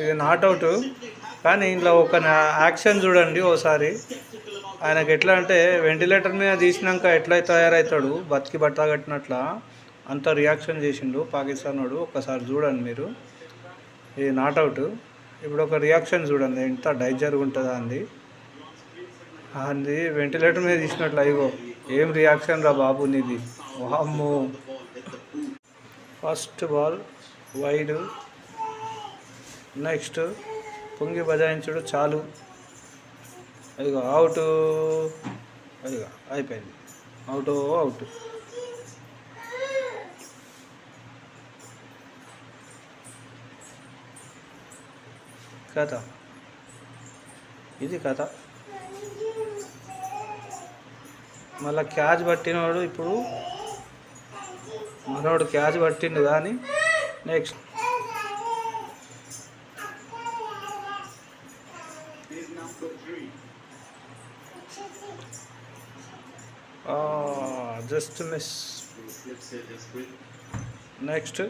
ఇది not out. కానీ ఇంట్లో ఒక యాక్షన్ చూడండి ఓసారి. ఆయనకి ఎట్లా అంటే వెంటిలేటర్ మీద తీసినాక ఎట్లా తయారవుతాడు బతికి బట్ట కట్టినట్లా అంత రియాక్షన్ చేసిండు పాకిస్తాన్ వాడు. ఒక్కసారి చూడండి మీరు. ఇది నాట్ అవుట్. ఇప్పుడు ఒక రియాక్షన్ చూడండి ఎంత డైజర్గా ఉంటుందా అంది. అంది వెంటిలేటర్ మీద తీసినట్లు అయ్యో ఏం రియాక్షన్ రా బాబు నీది. వామ్మో. First ball wide. నెక్స్ట్ పొంగి బజాయించుడు చాలు. అదిగో అవుట్. అదిగో అయిపోయింది. Out out. కథ ఇది కథ. మళ్ళీ క్యాచ్ పట్టినవాడు ఇప్పుడు మనోడు క్యాచ్ పట్టిండు కానీ next just miss. Next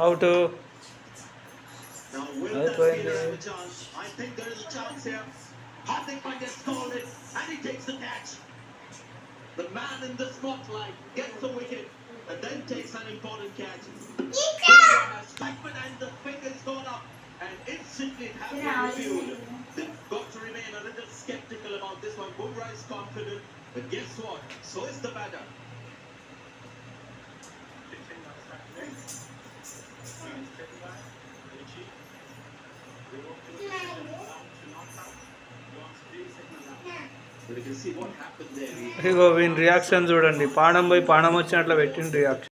out అయిపోయింది. The man in the spotlight gets the wicket and then takes an important catch. And the fingers gone up and instantly have been reviewed. They've got to remain a little skeptical about this one. Bumrah is confident, but guess what? So is the batter. ఇగో వీని reaction చూడండి. పానం పోయి పానం వచ్చినట్లు పెట్టిండు reaction.